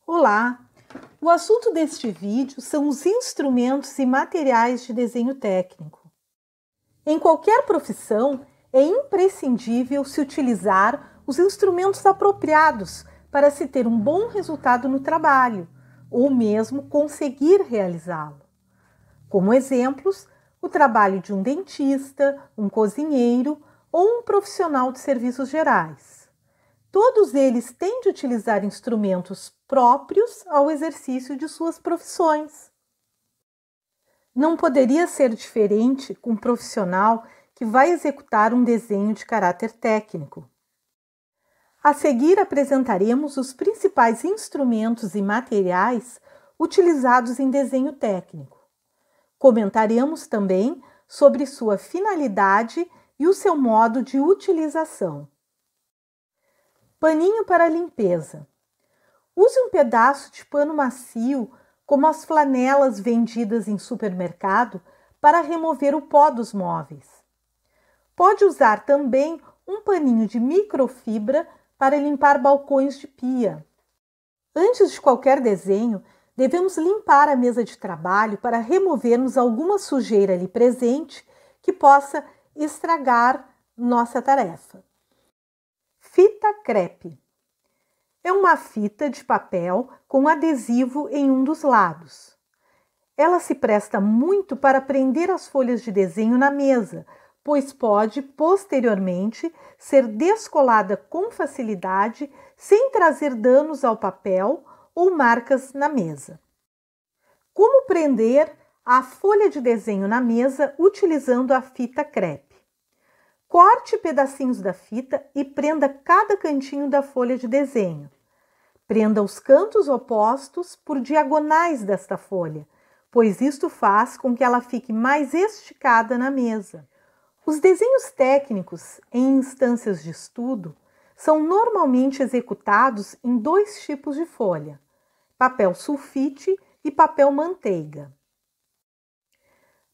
Olá! O assunto deste vídeo são os instrumentos e materiais de desenho técnico. Em qualquer profissão, é imprescindível se utilizar os instrumentos apropriados para se ter um bom resultado no trabalho, ou mesmo conseguir realizá-lo. Como exemplos, o trabalho de um dentista, um cozinheiro ou um profissional de serviços gerais. Todos eles têm de utilizar instrumentos próprios ao exercício de suas profissões. Não poderia ser diferente com um profissional que vai executar um desenho de caráter técnico. A seguir apresentaremos os principais instrumentos e materiais utilizados em desenho técnico. Comentaremos também sobre sua finalidade e o seu modo de utilização. Paninho para limpeza. Use um pedaço de pano macio, como as flanelas vendidas em supermercado, para remover o pó dos móveis. Pode usar também um paninho de microfibra para limpar balcões de pia. Antes de qualquer desenho, devemos limpar a mesa de trabalho para removermos alguma sujeira ali presente que possa estragar nossa tarefa. Fita crepe. É uma fita de papel com adesivo em um dos lados. Ela se presta muito para prender as folhas de desenho na mesa, pois pode, posteriormente, ser descolada com facilidade sem trazer danos ao papel ou marcas na mesa. Como prender a folha de desenho na mesa utilizando a fita crepe? Corte pedacinhos da fita e prenda cada cantinho da folha de desenho. Prenda os cantos opostos por diagonais desta folha, pois isto faz com que ela fique mais esticada na mesa. Os desenhos técnicos em instâncias de estudo são normalmente executados em dois tipos de folha: papel sulfite e papel manteiga.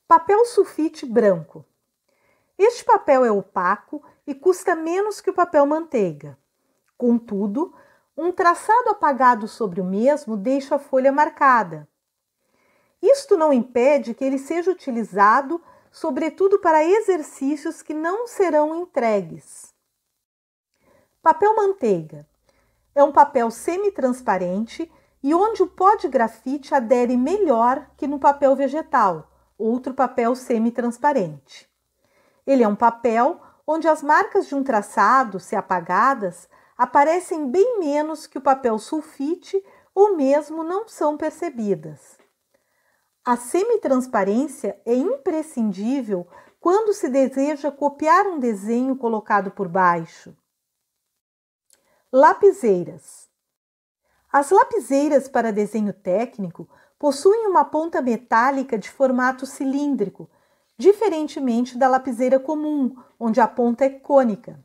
Papel sulfite branco. Este papel é opaco e custa menos que o papel manteiga. Contudo, um traçado apagado sobre o mesmo deixa a folha marcada. Isto não impede que ele seja utilizado, sobretudo para exercícios que não serão entregues. Papel manteiga. É um papel semi-transparente e onde o pó de grafite adere melhor que no papel vegetal, outro papel semi-transparente. Ele é um papel onde as marcas de um traçado, se apagadas, aparecem bem menos que o papel sulfite ou mesmo não são percebidas. A semi-transparência é imprescindível quando se deseja copiar um desenho colocado por baixo. Lapiseiras. As lapiseiras para desenho técnico possuem uma ponta metálica de formato cilíndrico, diferentemente da lapiseira comum, onde a ponta é cônica.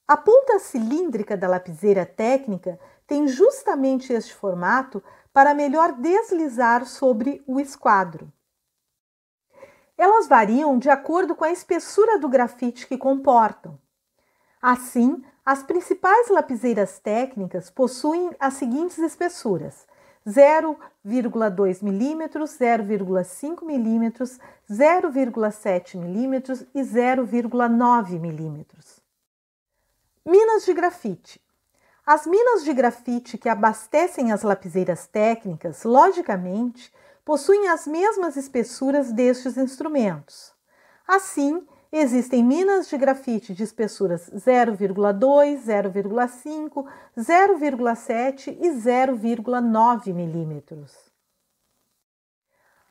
A ponta cilíndrica da lapiseira técnica tem justamente este formato para melhor deslizar sobre o esquadro. Elas variam de acordo com a espessura do grafite que comportam. Assim, as principais lapiseiras técnicas possuem as seguintes espessuras: 0,2 mm, 0,5 mm, 0,7 mm e 0,9 mm. Minas de grafite. As minas de grafite que abastecem as lapiseiras técnicas, logicamente, possuem as mesmas espessuras destes instrumentos. Assim, existem minas de grafite de espessuras 0,2, 0,5, 0,7 e 0,9 milímetros.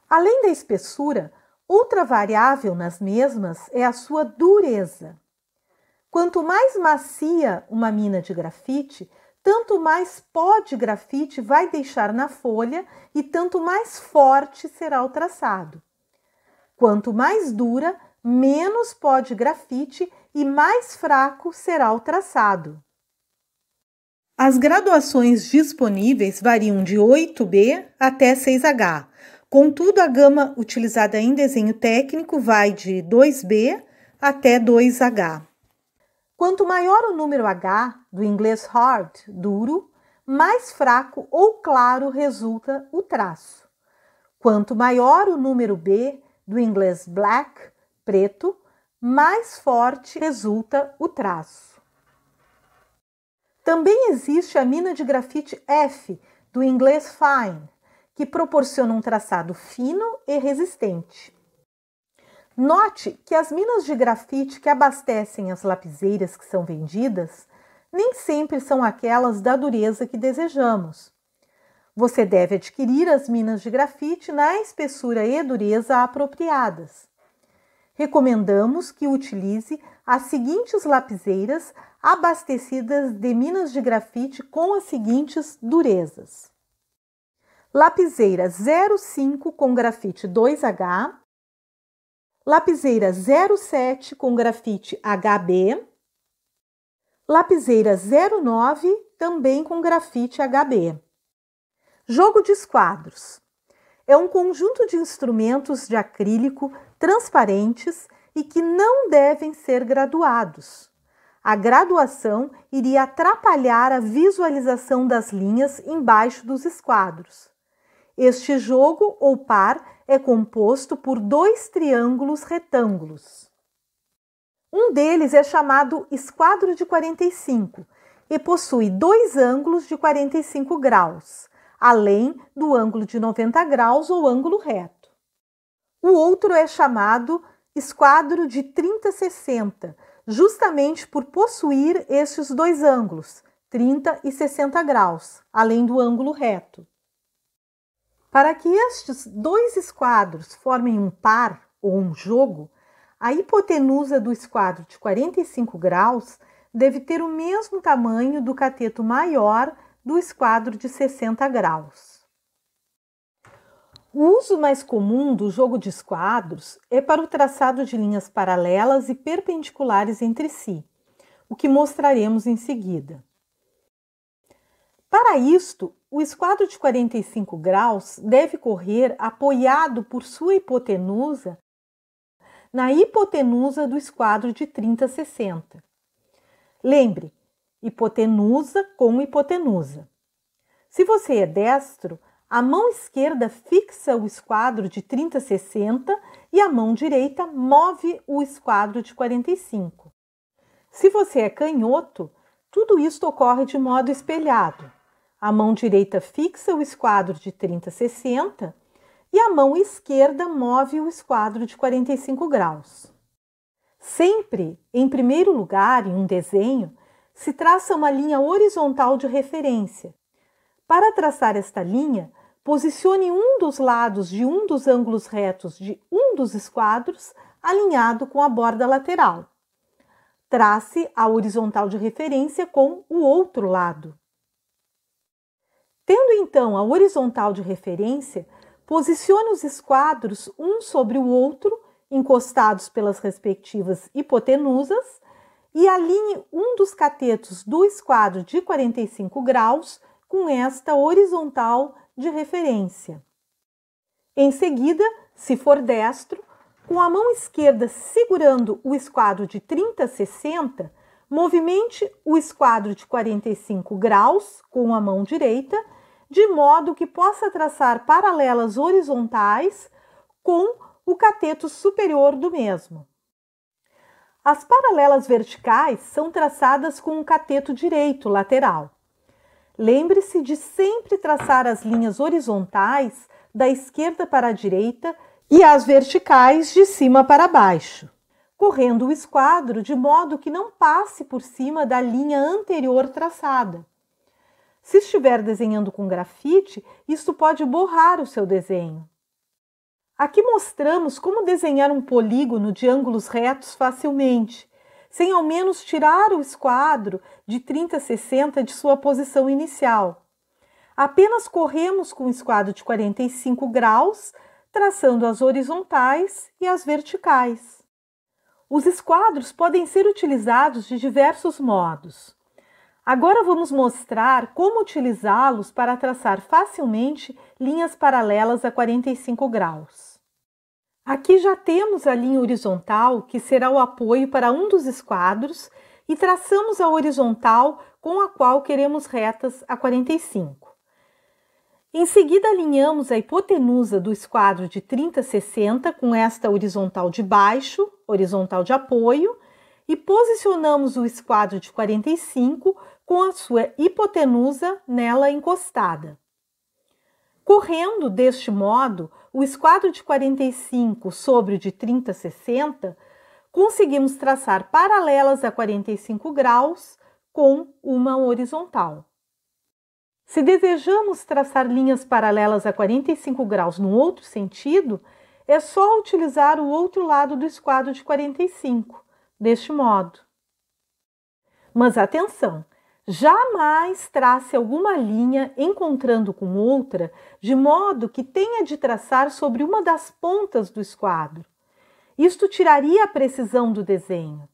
Além da espessura, outra variável nas mesmas é a sua dureza. Quanto mais macia uma mina de grafite, tanto mais pó de grafite vai deixar na folha e tanto mais forte será o traçado. Quanto mais dura, menos pó de grafite e mais fraco será o traçado. As graduações disponíveis variam de 8B até 6H. Contudo, a gama utilizada em desenho técnico vai de 2B até 2H. Quanto maior o número H, do inglês hard, duro, mais fraco ou claro resulta o traço. Quanto maior o número B, do inglês black, preto, mais forte resulta o traço. Também existe a mina de grafite F, do inglês fine, que proporciona um traçado fino e resistente. Note que as minas de grafite que abastecem as lapiseiras que são vendidas nem sempre são aquelas da dureza que desejamos. Você deve adquirir as minas de grafite na espessura e dureza apropriadas. Recomendamos que utilize as seguintes lapiseiras abastecidas de minas de grafite com as seguintes durezas. Lapiseira 05 com grafite 2H, lapiseira 07 com grafite HB, lapiseira 09 também com grafite HB. Jogo de esquadros. É um conjunto de instrumentos de acrílico transparentes e que não devem ser graduados. A graduação iria atrapalhar a visualização das linhas embaixo dos esquadros. Este jogo ou par é composto por 2 triângulos retângulos. Um deles é chamado esquadro de 45 e possui 2 ângulos de 45 graus, além do ângulo de 90 graus ou ângulo reto. O outro é chamado esquadro de 30-60, justamente por possuir estes 2 ângulos, 30 e 60 graus, além do ângulo reto. Para que estes 2 esquadros formem um par ou um jogo, a hipotenusa do esquadro de 45 graus deve ter o mesmo tamanho do cateto maior do esquadro de 60 graus. O uso mais comum do jogo de esquadros é para o traçado de linhas paralelas e perpendiculares entre si, o que mostraremos em seguida. Para isto, o esquadro de 45 graus deve correr apoiado por sua hipotenusa na hipotenusa do esquadro de 30-60. Lembre, hipotenusa com hipotenusa. Se você é destro, a mão esquerda fixa o esquadro de 30-60 e a mão direita move o esquadro de 45. Se você é canhoto, tudo isto ocorre de modo espelhado. A mão direita fixa o esquadro de 30-60 e a mão esquerda move o esquadro de 45 graus. Sempre, em primeiro lugar, em um desenho, se traça uma linha horizontal de referência. Para traçar esta linha, posicione um dos lados de um dos ângulos retos de um dos esquadros alinhado com a borda lateral. Trace a horizontal de referência com o outro lado. Tendo então a horizontal de referência, posicione os esquadros um sobre o outro, encostados pelas respectivas hipotenusas, e alinhe um dos catetos do esquadro de 45 graus com esta horizontal de referência. Em seguida, se for destro, com a mão esquerda segurando o esquadro de 30-60, movimente o esquadro de 45 graus com a mão direita, de modo que possa traçar paralelas horizontais com o cateto superior do mesmo. As paralelas verticais são traçadas com o cateto direito lateral. Lembre-se de sempre traçar as linhas horizontais da esquerda para a direita e as verticais de cima para baixo, correndo o esquadro de modo que não passe por cima da linha anterior traçada. Se estiver desenhando com grafite, isto pode borrar o seu desenho. Aqui mostramos como desenhar um polígono de ângulos retos facilmente, sem ao menos tirar o esquadro de 30-60 de sua posição inicial. Apenas corremos com o esquadro de 45 graus, traçando as horizontais e as verticais. Os esquadros podem ser utilizados de diversos modos. Agora vamos mostrar como utilizá-los para traçar facilmente linhas paralelas a 45 graus. Aqui já temos a linha horizontal, que será o apoio para um dos esquadros, e traçamos a horizontal com a qual queremos retas a 45. Em seguida, alinhamos a hipotenusa do esquadro de 30-60 com esta horizontal de baixo, horizontal de apoio, e posicionamos o esquadro de 45 com a sua hipotenusa nela encostada. Correndo deste modo, o esquadro de 45 sobre o de 30-60, conseguimos traçar paralelas a 45 graus com uma horizontal. Se desejamos traçar linhas paralelas a 45 graus no outro sentido, é só utilizar o outro lado do esquadro de 45, deste modo. Mas atenção! Jamais trace alguma linha encontrando com outra, de modo que tenha de traçar sobre uma das pontas do esquadro. Isto tiraria a precisão do desenho.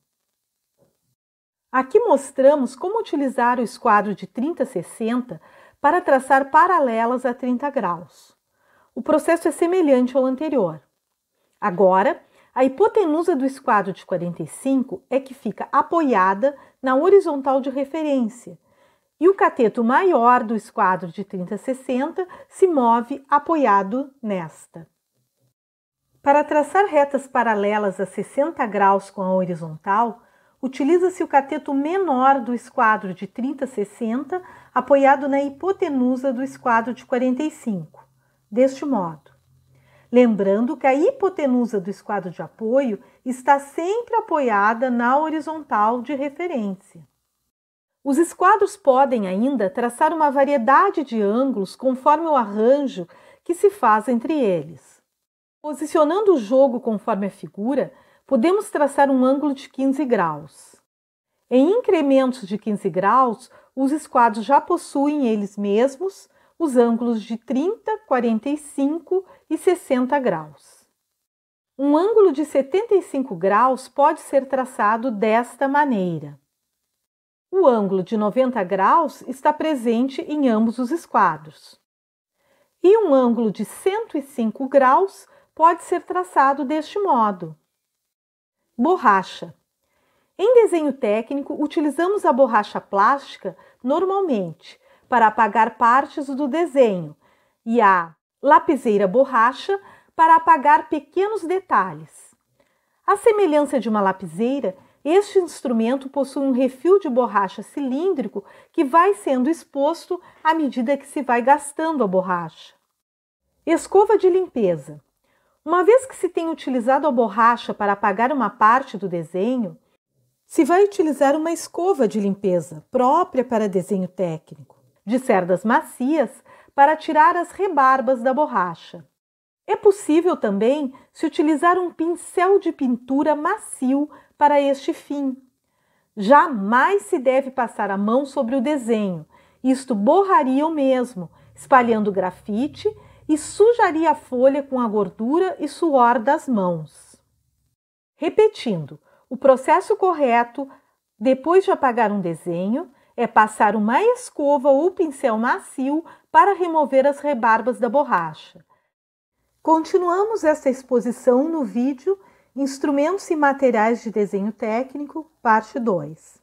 Aqui mostramos como utilizar o esquadro de 30-60 para traçar paralelas a 30 graus. O processo é semelhante ao anterior. Agora, a hipotenusa do esquadro de 45 é que fica apoiada na horizontal de referência e o cateto maior do esquadro de 30-60 se move apoiado nesta. Para traçar retas paralelas a 60 graus com a horizontal, utiliza-se o cateto menor do esquadro de 30-60 apoiado na hipotenusa do esquadro de 45, deste modo. Lembrando que a hipotenusa do esquadro de apoio está sempre apoiada na horizontal de referência. Os esquadros podem ainda traçar uma variedade de ângulos conforme o arranjo que se faz entre eles. Posicionando o jogo conforme a figura, podemos traçar um ângulo de 15 graus. Em incrementos de 15 graus, os esquadros já possuem eles mesmos os ângulos de 30, 45 e 60 graus. Um ângulo de 75 graus pode ser traçado desta maneira. O ângulo de 90 graus está presente em ambos os esquadros. E um ângulo de 105 graus pode ser traçado deste modo. Borracha. Em desenho técnico, utilizamos a borracha plástica normalmente para apagar partes do desenho e a lapiseira borracha para apagar pequenos detalhes. À semelhança de uma lapiseira, este instrumento possui um refil de borracha cilíndrico que vai sendo exposto à medida que se vai gastando a borracha. Escova de limpeza. Uma vez que se tem utilizado a borracha para apagar uma parte do desenho, se vai utilizar uma escova de limpeza própria para desenho técnico, de cerdas macias para tirar as rebarbas da borracha. É possível também se utilizar um pincel de pintura macio para este fim. Jamais se deve passar a mão sobre o desenho, isto borraria o mesmo, espalhando grafite e sujaria a folha com a gordura e suor das mãos. Repetindo, o processo correto, depois de apagar um desenho, é passar uma escova ou pincel macio para remover as rebarbas da borracha. Continuamos esta exposição no vídeo Instrumentos e Materiais de Desenho Técnico, parte 2.